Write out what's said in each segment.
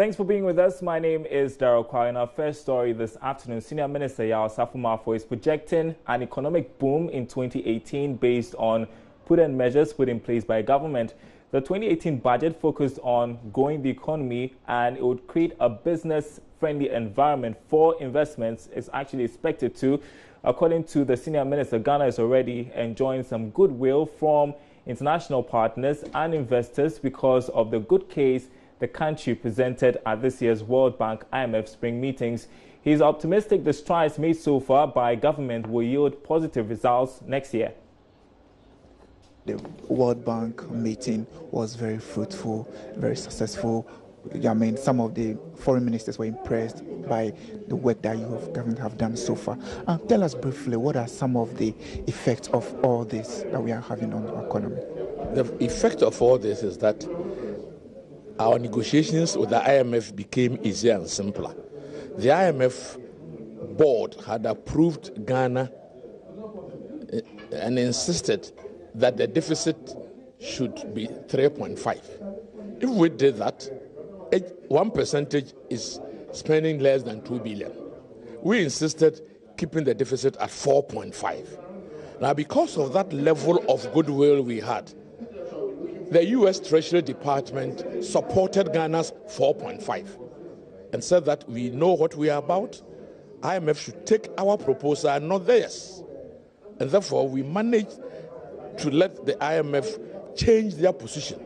Thanks for being with us. My name is Daryl Kwai. In our first story this afternoon, Senior Minister Yao Safumafo is projecting an economic boom in 2018 based on prudent measures put in place by government. The 2018 budget focused on growing the economy, and it would create a business-friendly environment for investments. It's actually expected to. According to the Senior Minister, Ghana is already enjoying some goodwill from international partners and investors because of the good case the country presented at this year's World Bank IMF spring meetings. He is optimistic the strides made so far by government will yield positive results next year. The World Bank meeting was very fruitful, very successful. I mean, some of the foreign ministers were impressed by the work that government have done so far. Tell us briefly, what are some of the effects of all this that we are having on our economy? The effect of all this is that our negotiations with the IMF became easier and simpler. The IMF board had approved Ghana and insisted that the deficit should be 3.5. If we did that, 1% is spending less than 2 billion. We insisted keeping the deficit at 4.5. Now, because of that level of goodwill we had, the U.S. Treasury Department supported Ghana's 4.5 and said that we know what we are about. IMF should take our proposal and not theirs. And therefore, we managed to let the IMF change their position.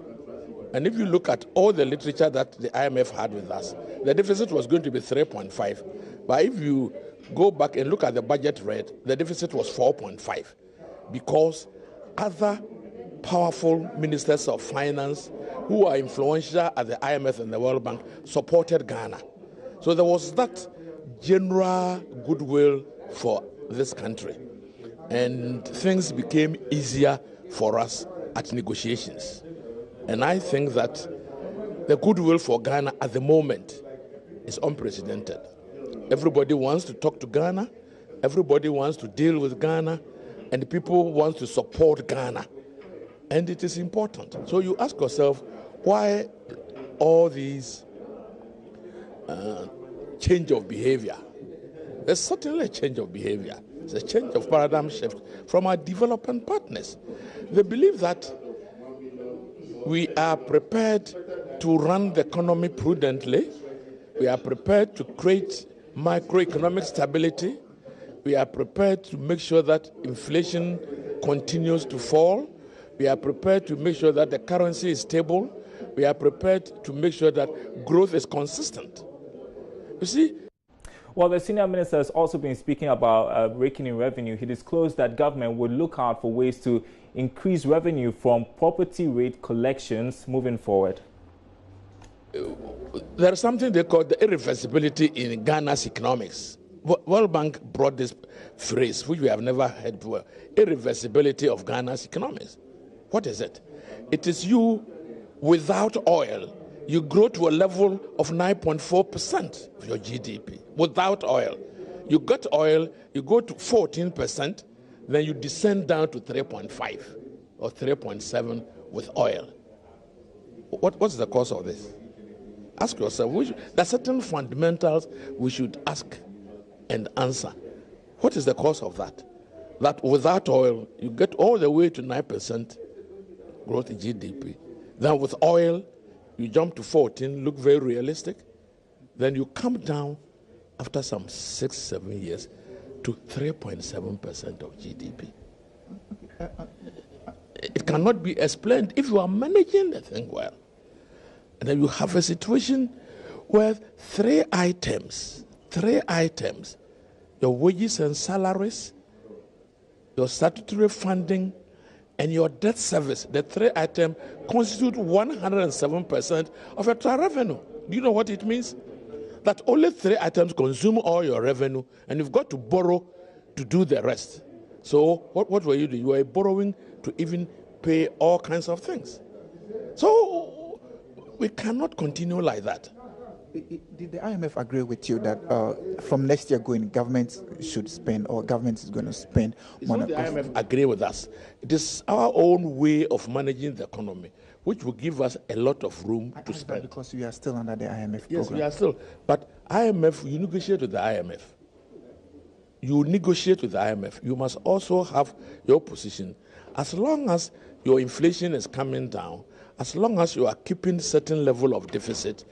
And if you look at all the literature that the IMF had with us, the deficit was going to be 3.5. But if you go back and look at the budget rate, the deficit was 4.5 because other powerful ministers of finance who are influential at the IMF and the World Bank supported Ghana. So there was that general goodwill for this country. And things became easier for us at negotiations. And I think that the goodwill for Ghana at the moment is unprecedented. Everybody wants to talk to Ghana. Everybody wants to deal with Ghana. And people want to support Ghana. And it is important. So you ask yourself, why all these change of behavior? There's certainly a change of behavior. It's a change of paradigm shift from our development partners. They believe that we are prepared to run the economy prudently. We are prepared to create macroeconomic stability. We are prepared to make sure that inflation continues to fall. We are prepared to make sure that the currency is stable. We are prepared to make sure that growth is consistent. You see? Well, the senior minister has also been speaking about raking in revenue. He disclosed that government would look out for ways to increase revenue from property rate collections moving forward. There is something they call the irreversibility in Ghana's economics. World Bank brought this phrase, which we have never heard before, irreversibility of Ghana's economics. What is it? It is you, without oil, you grow to a level of 9.4% of your GDP. Without oil. You got oil, you go to 14%, then you descend down to 3.5 or 3.7 with oil. What's the cause of this? Ask yourself. There are certain fundamentals we should ask and answer. What is the cause of that? That without oil, you get all the way to 9% growth in GDP. Then with oil, you jump to 14, look very realistic. Then you come down after some 6-7 years to 3.7% of GDP. It cannot be explained if you are managing the thing well. And then you have a situation where three items, your wages and salaries, your statutory funding, and your debt service, the three items constitute 107% of your total revenue. Do you know what it means? That only three items consume all your revenue, and you've got to borrow to do the rest. So what were you doing? You were borrowing to even pay all kinds of things. So we cannot continue like that. Did the IMF agree with you that from next year going, government should spend, or government is going to spend money? So the IMF agree with us. It is our own way of managing the economy, which will give us a lot of room to spend. Because we are still under the IMF program. Yes, we are still. But IMF, you negotiate with the IMF. You negotiate with the IMF. You must also have your position. As long as your inflation is coming down, as long as you are keeping certain level of deficit,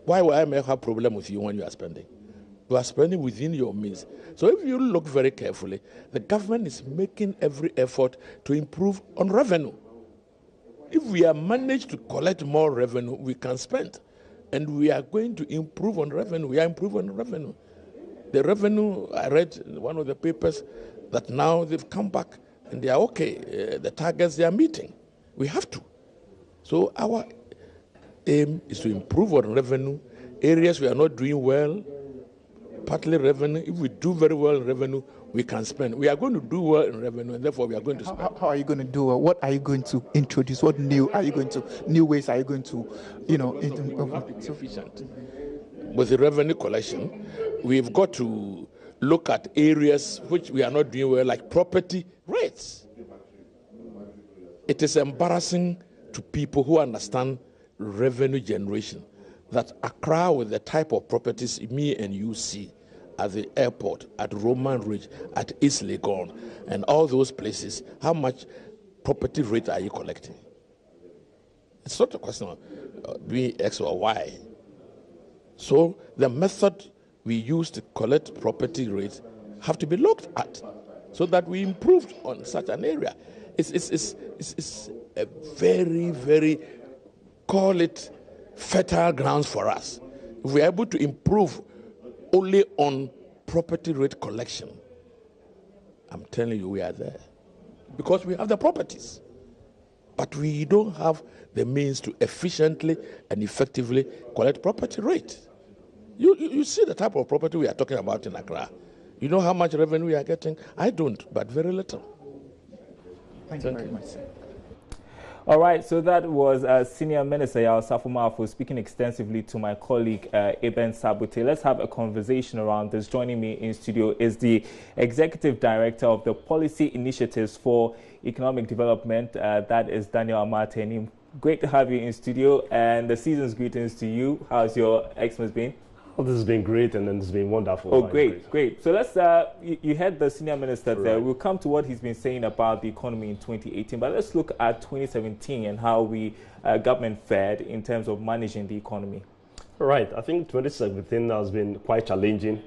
why will IMF have problem with you when you are spending? You are spending within your means. So if you look very carefully, the government is making every effort to improve on revenue. If we are managed to collect more revenue, we can spend. And we are going to improve on revenue. We are improving on revenue. The revenue, I read in one of the papers that now they've come back and they are okay. The targets they are meeting. We have to. So our aim is to improve on revenue. Areas we are not doing well, partly revenue. If we do very well in revenue, we can spend. We are going to do well in revenue, and therefore we are going to spend. How are you going to do it? What are you going to introduce? What new ways are you going to, efficient? With the revenue collection, we've got to look at areas which we are not doing well, like property rates. It is embarrassing to people who understand revenue generation that Accra, with the type of properties me and you see at the airport, at Roman Ridge, at East Legon, and all those places, how much property rate are you collecting? It's not a question of being X or Y. So the method we use to collect property rates have to be looked at so that we improve on such an area. It's a very, very, call it fertile grounds for us. If we are able to improve only on property rate collection, I'm telling you we are there. Because we have the properties. But we don't have the means to efficiently and effectively collect property rate. You see the type of property we are talking about in Accra. You know how much revenue we are getting? I don't, but very little. Thank you very much. All right, so that was Senior Minister Yao Safumafo speaking extensively to my colleague Eben Sabute. Let's have a conversation around this. Joining me in studio is the Executive Director of the Policy Initiatives for Economic Development. That is Daniel Amateni. Great to have you in studio, and the season's greetings to you. How's your Xmas been? Oh, this has been great, and it's been wonderful. Oh, great. So let's, you heard the Senior Minister there. We'll come to what he's been saying about the economy in 2018, but let's look at 2017 and how we government fared in terms of managing the economy. Right. I think 2017 has been quite challenging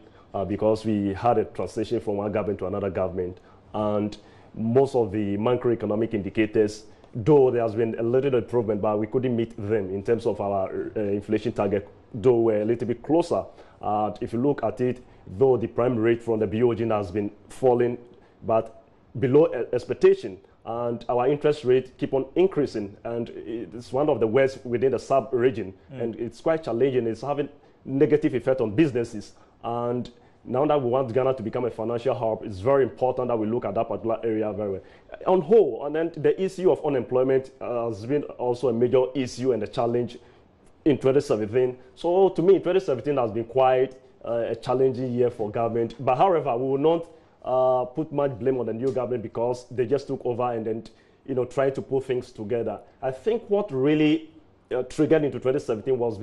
because we had a transition from one government to another government, and most of the macroeconomic indicators, though there has been a little improvement, but we couldn't meet them in terms of our inflation target, though we're a little bit closer. If you look at it, though the prime rate from the BOG has been falling, but below expectation, and our interest rate keep on increasing, and it's one of the worst within the sub-region, and it's quite challenging. It's having negative effect on businesses, and now that we want Ghana to become a financial hub, it's very important that we look at that particular area very well. On whole, and then the issue of unemployment has been also a major issue and a challenge in 2017. So to me, 2017 has been quite a challenging year for government. But however, we will not put much blame on the new government because they just took over and then, trying to put things together. I think what really triggered into 2017 was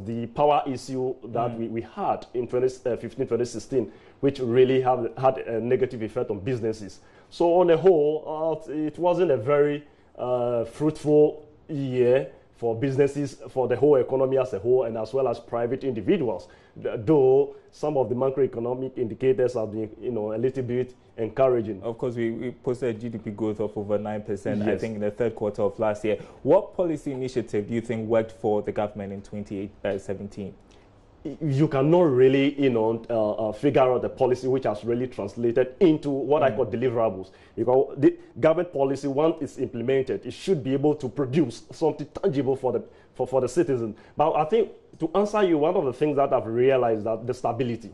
the power issue that we had in 2015, 2016, which really had a negative effect on businesses. So on the whole, it wasn't a very fruitful year for businesses, for the whole economy as a whole, and as well as private individuals. Though some of the macroeconomic indicators have been, a little bit encouraging. Of course, we posted a GDP growth of over 9%, yes, I think, in the third quarter of last year. What policy initiative do you think worked for the government in 2017? You cannot really, figure out the policy which has really translated into what I call deliverables. Because the government policy, once it's implemented, it should be able to produce something tangible for the citizen. But I think to answer you, one of the things that I've realized that the stability.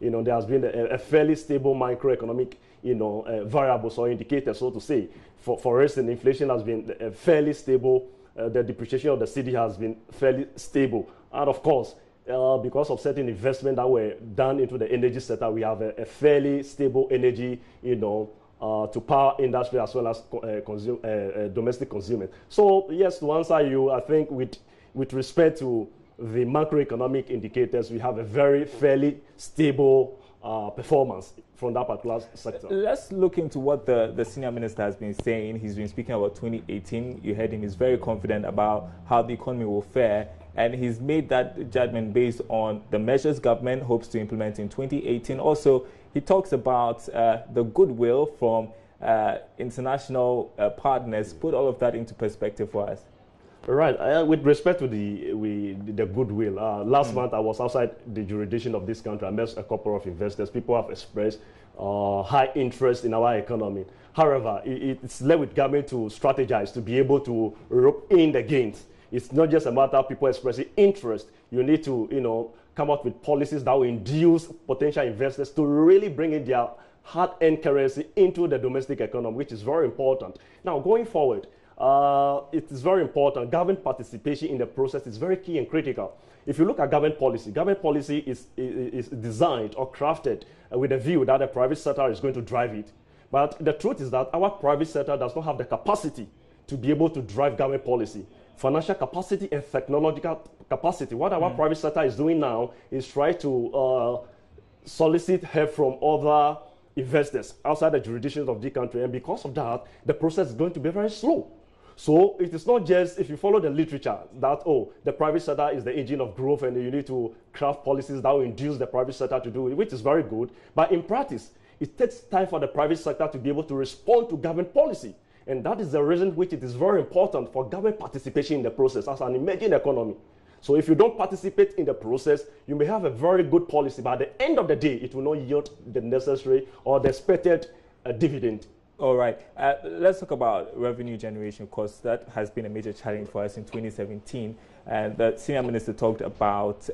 There has been a fairly stable macroeconomic, variables or indicators, so to say. For instance, inflation has been fairly stable. The depreciation of the cedi has been fairly stable, and of course, because of certain investment that were done into the energy sector, we have a fairly stable energy, to power industry as well as domestic consumers. So yes, to answer you, I think with respect to the macroeconomic indicators, we have a very fairly stable performance from that particular sector. Let's look into what the senior minister has been saying. He's been speaking about 2018. You heard him. He's very confident about how the economy will fare. And he's made that judgment based on the measures government hopes to implement in 2018. Also, he talks about the goodwill from international partners. Put all of that into perspective for us. Right. With respect to the goodwill, last month I was outside the jurisdiction of this country. I met a couple of investors. People have expressed high interest in our economy. However, it's left with government to strategize to be able to rope in the gains. It's not just a matter of people expressing interest. You need to, come up with policies that will induce potential investors to really bring in their hard-earned currency into the domestic economy, which is very important. Now, going forward, it is very important. Government participation in the process is very key and critical. If you look at government policy is designed or crafted with a view that the private sector is going to drive it. But the truth is that our private sector does not have the capacity to be able to drive government policy. Financial capacity and technological capacity. What our private sector is doing now is try to solicit help from other investors outside the jurisdictions of the country. And because of that, the process is going to be very slow. So it is not just, if you follow the literature, that, the private sector is the engine of growth and you need to craft policies that will induce the private sector to do it, which is very good. But in practice, it takes time for the private sector to be able to respond to government policy. And that is the reason which it is very important for government participation in the process as an emerging economy. So if you don't participate in the process, you may have a very good policy, but at the end of the day, it will not yield the necessary or the expected dividend. All right. Let's talk about revenue generation, because that has been a major challenge for us in 2017. And the senior minister talked about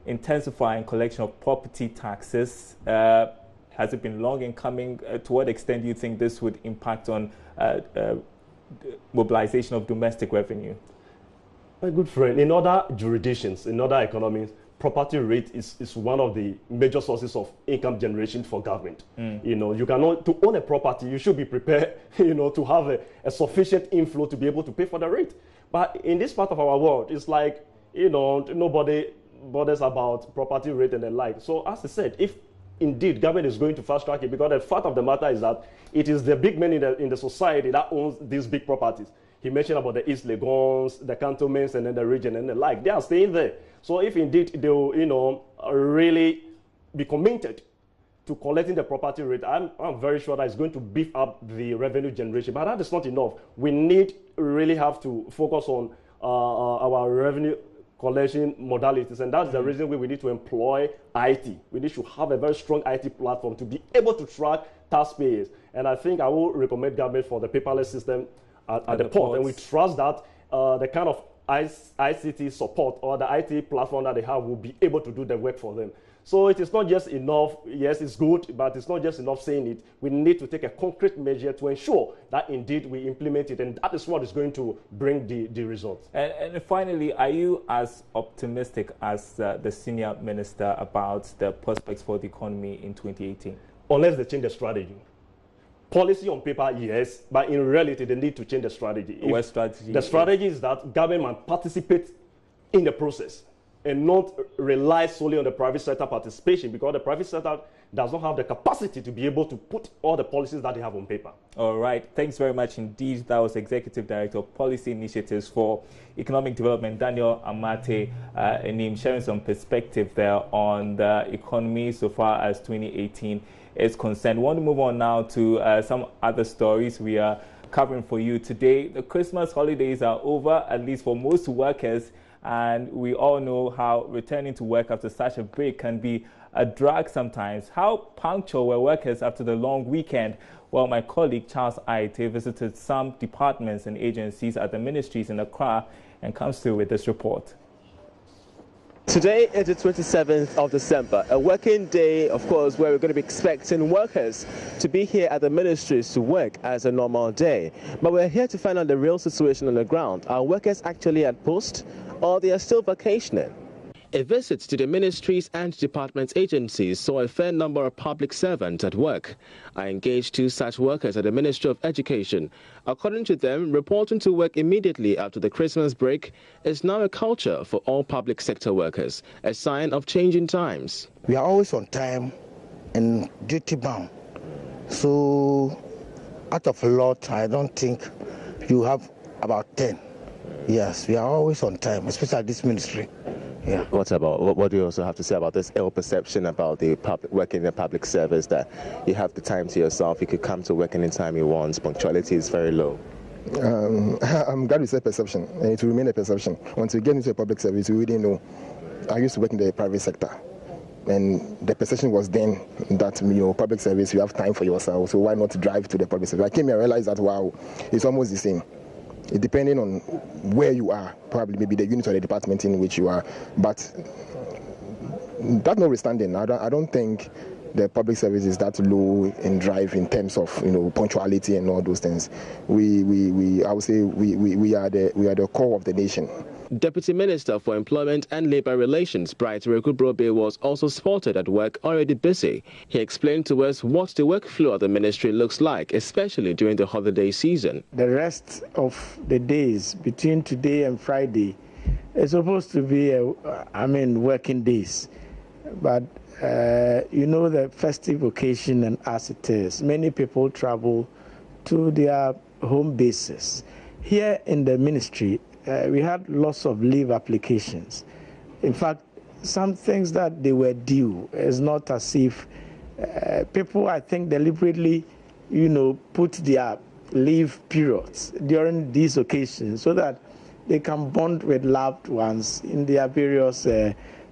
intensifying collection of property taxes. Has it been long in coming? To what extent do you think this would impact on mobilization of domestic revenue? My good friend, in other jurisdictions, in other economies, property rate is one of the major sources of income generation for government. You cannot, to own a property, you should be prepared, to have a sufficient inflow to be able to pay for the rate. But in this part of our world, it's like, nobody bothers about property rate and the like. So as I said, if indeed government is going to fast track it, because the fact of the matter is that it is the big men in the society that owns these big properties. He mentioned about the East Legons, the cantonments, and then the region and the like. They are staying there. So if indeed they will, really be committed to collecting the property rate, I'm very sure that it's going to beef up the revenue generation. But that is not enough. We really have to focus on our revenue collection modalities, and that's the reason we need to employ IT. We need to have a very strong IT platform to be able to track taxpayers. And I think I will recommend government for the paperless system at the port. And we trust that the kind of ICT support or the IT platform that they have will be able to do the work for them. So it is not just enough, yes, it's good, but it's not just enough saying it. We need to take a concrete measure to ensure that indeed we implement it, and that is what is going to bring the results. And finally, are you as optimistic as the senior minister about the prospects for the economy in 2018? Unless they change the strategy. Policy on paper, yes, but in reality, they need to change the strategy. What strategy? The strategy is that government participates in the process and not rely solely on the private sector participation, because the private sector does not have the capacity to be able to put all the policies that they have on paper. All right. Thanks very much indeed. That was Executive Director of Policy Initiatives for Economic Development, Daniel Amate, and him sharing some perspective there on the economy so far as 2018 is concerned. We want to move on now to some other stories we are covering for you today. The Christmas holidays are over, at least for most workers, and we all know how returning to work after such a break can be a drag sometimes. How punctual were workers after the long weekend? Well, my colleague Charles Aite visited some departments and agencies at the ministries in Accra and comes through with this report. Today is the 27th of December, a working day, of course, where we're going to be expecting workers to be here at the ministries to work as a normal day. But we're here to find out the real situation on the ground. Are workers actually at post, or they are still vacationing? A visit to the ministries and department agencies saw a fair number of public servants at work. I engaged 2 such workers at the Ministry of Education. According to them, reporting to work immediately after the Christmas break is now a culture for all public sector workers, a sign of changing times. We are always on time and duty bound. So out of a lot, I don't think you have about 10. Yes, we are always on time, especially at this ministry. Yeah. What do you also have to say about this ill perception about the public working in the public service, that you have the time to yourself, you could come to work anytime you want, punctuality is very low? I'm glad you said perception, and it will remain a perception. Once you get into a public service, you really know. I used to work in the private sector, and the perception was then that, public service, you have time for yourself, so why not drive to the public service? I came here and realized that, wow, it's almost the same. It depending on where you are, probably maybe the unit or the department in which you are, but that notwithstanding, I don't think the public service is that low in drive in terms of punctuality and all those things. I would say we are the core of the nation. Deputy Minister for Employment and Labour Relations, Bright Rekubrobe, was also spotted at work already busy. He explained to us what the workflow of the ministry looks like, especially during the holiday season. The rest of the days between today and Friday is supposed to be working days. But the festive occasion, and as it is, many people travel to their home bases. Here in the ministry, we had lots of leave applications. In fact, some things that they were due. It's not as if people, I think, deliberately, put their leave periods during these occasions so that they can bond with loved ones in their various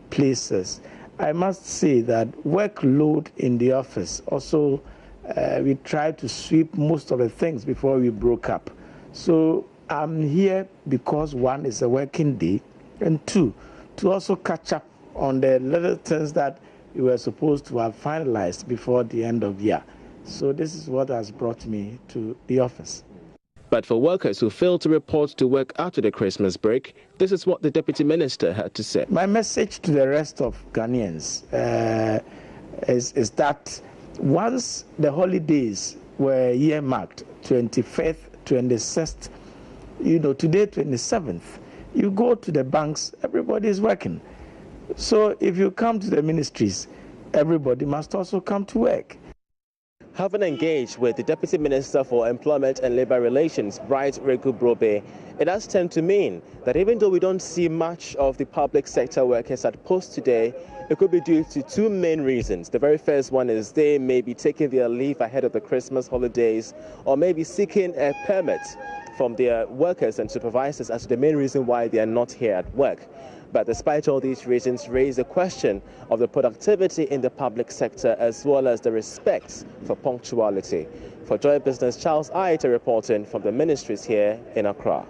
places. I must say that workload in the office also, we tried to sweep most of the things before we broke up. So I'm here because 1 is a working day, and 2, to also catch up on the little things that we were supposed to have finalized before the end of the year. So this is what has brought me to the office. But for workers who failed to report to work after the Christmas break, this is what the Deputy Minister had to say. My message to the rest of Ghanaians is that once the holidays were earmarked, 25th, 26th, today 27th, you go to the banks, everybody is working. So if you come to the ministries, everybody must also come to work. Having engaged with the Deputy Minister for Employment and Labour Relations, Bright Rekubrobe, it does tend to mean that even though we don't see much of the public sector workers at post today, it could be due to 2 main reasons. The very first one is they may be taking their leave ahead of the Christmas holidays, or maybe seeking a permit from their workers and supervisors as the main reason why they are not here at work. But despite all these reasons, raise the question of the productivity in the public sector as well as the respect for punctuality. For Joy Business, Charles Aita reporting from the ministries here in Accra.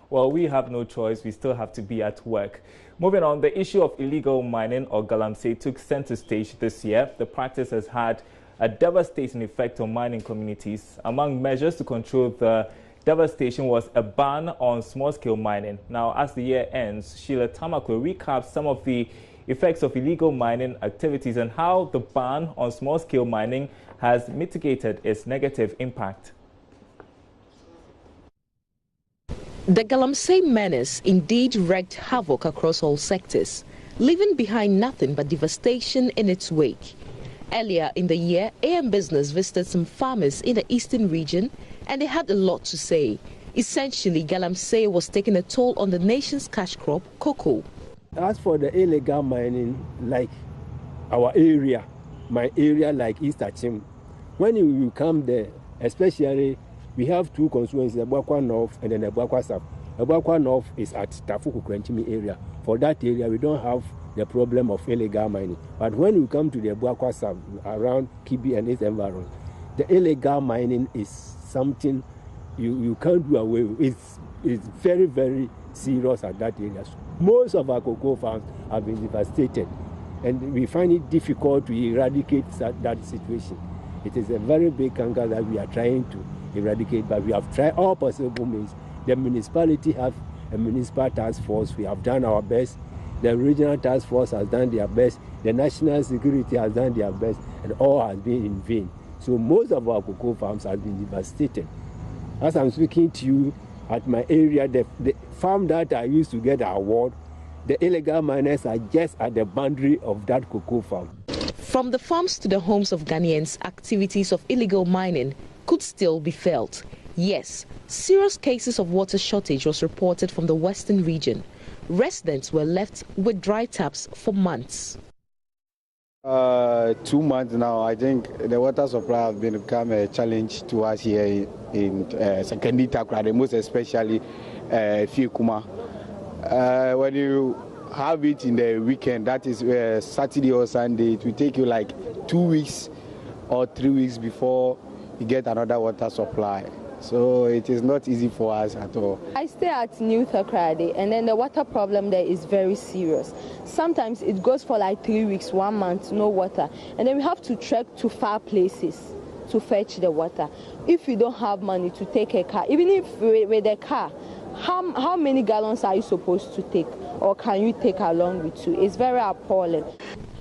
Well, we have no choice. We still have to be at work. Moving on, the issue of illegal mining, or galamsey, took center stage this year. The practice has had a devastating effect on mining communities. Among measures to control the devastation was a ban on small-scale mining. Now, as the year ends, Sheila Tamakwe recaps some of the effects of illegal mining activities and how the ban on small-scale mining has mitigated its negative impact. The galamsey menace indeed wreaked havoc across all sectors, leaving behind nothing but devastation in its wake. Earlier in the year, AM Business visited some farmers in the eastern region, and they had a lot to say. Essentially, galamsey was taking a toll on the nation's cash crop, cocoa. As for the illegal mining, like our area, my area like East Achim, when you come there, especially we have 2 constituencies, the Ebuakwa North and then the Ebuakwa South. Ebuakwa North is at Tafuku Krenchimi area. For that area, we don't have the problem of illegal mining. But when you come to the Ebuakwa South, around Kibi and its environment, the illegal mining is something you can't do away with. It's very, very serious at that area. Most of our cocoa farms have been devastated, and we find it difficult to eradicate that situation. It is a very big canker that we are trying to eradicate, but we have tried all possible means. The municipality have a municipal task force. We have done our best. The regional task force has done their best. The national security has done their best, and all has been in vain. So most of our cocoa farms have been devastated. As I'm speaking to you, at my area, the farm that I used to get an award, the illegal miners are just at the boundary of that cocoa farm. From the farms to the homes of Ghanaians, activities of illegal mining could still be felt. Yes, serious cases of water shortage was reported from the western region. Residents were left with dry taps for months. 2 months now, I think the water supply has become a challenge to us here in Sekondi Takoradi, most especially Fiekuma. When you have it in the weekend, that is Saturday or Sunday, it will take you like 2 weeks or 3 weeks before you get another water supply. So it is not easy for us at all. I stay at New Takoradi, and then the water problem there is very serious. Sometimes it goes for like 3 weeks, 1 month, no water. And then we have to trek to far places to fetch the water. If you don't have money to take a car, even if with a car, how many gallons are you supposed to take, or can you take along with you? It's very appalling.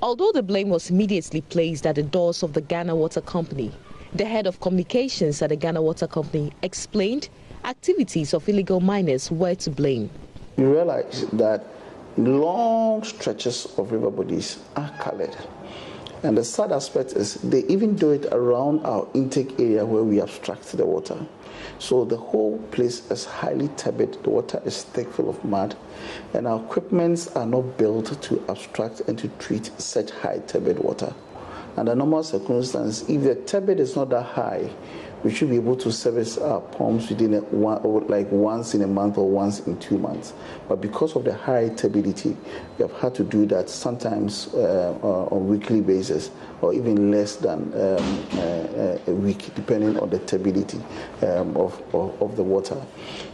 Although the blame was immediately placed at the doors of the Ghana Water Company, the head of communications at the Ghana Water Company explained activities of illegal miners were to blame. You realize that long stretches of river bodies are colored. And the sad aspect is they even do it around our intake area where we abstract the water. So the whole place is highly turbid, the water is thick, full of mud, and our equipments are not built to abstract and to treat such high turbid water. Under normal circumstances, if the turbid is not that high, we should be able to service our pumps within like once in a month or once in 2 months. But because of the high turbidity, we have had to do that sometimes on a weekly basis, or even less than a week, depending on the turbidity of the water.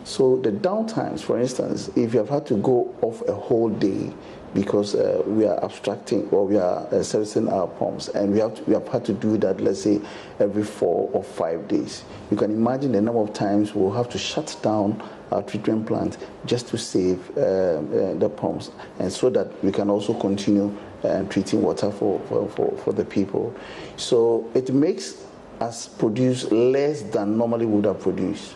So the downtimes, for instance, if you have had to go off a whole day because we are abstracting or we are servicing our pumps, and we have had to do that, let's say, every 4 or 5 days. You can imagine the number of times we'll have to shut down our treatment plant just to save the pumps, and so that we can also continue treating water for the people. So it makes us produce less than normally we would have produced.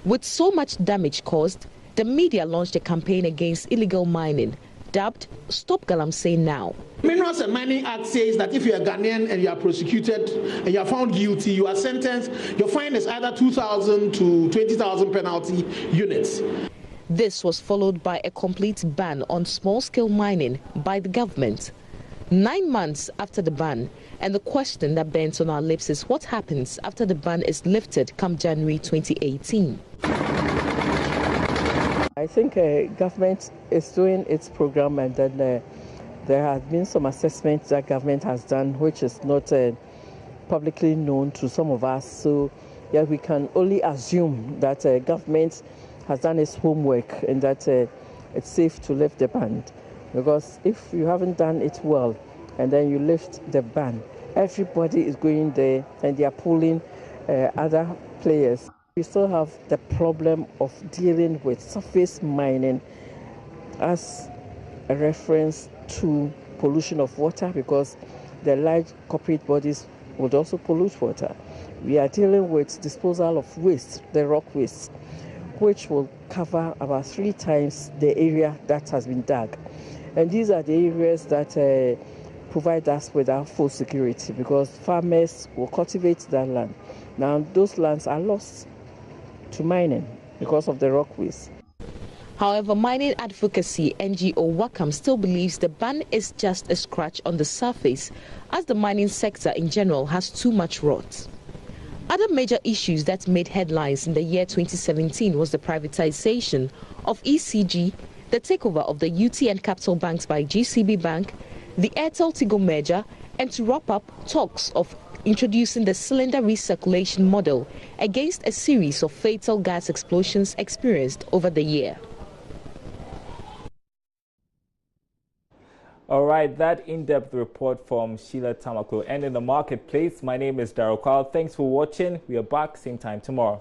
With so much damage caused, the media launched a campaign against illegal mining, dubbed Stop Galamsey Now. Minerals and Mining Act says that if you are Ghanaian and you are prosecuted and you are found guilty, you are sentenced, your fine is either 2,000 to 20,000 penalty units. This was followed by a complete ban on small-scale mining by the government. 9 months after the ban, and the question that bends on our lips is what happens after the ban is lifted come January 2018. I think government is doing its program, and then there have been some assessments that government has done which is not publicly known to some of us. So yeah, we can only assume that government has done its homework and that it's safe to lift the ban. Because if you haven't done it well and then you lift the ban, everybody is going there and they are pulling other players. We still have the problem of dealing with surface mining as a reference to pollution of water, because the large corporate bodies would also pollute water. We are dealing with disposal of waste, the rock waste, which will cover about 3 times the area that has been dug. And these are the areas that provide us with our food security, because farmers will cultivate that land. Now those lands are lost to mining because of the rock waste. However, mining advocacy NGO Wakam still believes the ban is just a scratch on the surface, as the mining sector in general has too much rot. Other major issues that made headlines in the year 2017 was the privatization of ECG, the takeover of the UTN Capital Banks by GCB Bank, the Airtel-Tigo merger, and to wrap up, talks of introducing the cylinder recirculation model against a series of fatal gas explosions experienced over the year. All right, that in-depth report from Sheila Tamako. And in the marketplace, my name is Darryl Kwal. Thanks for watching. We are back same time tomorrow.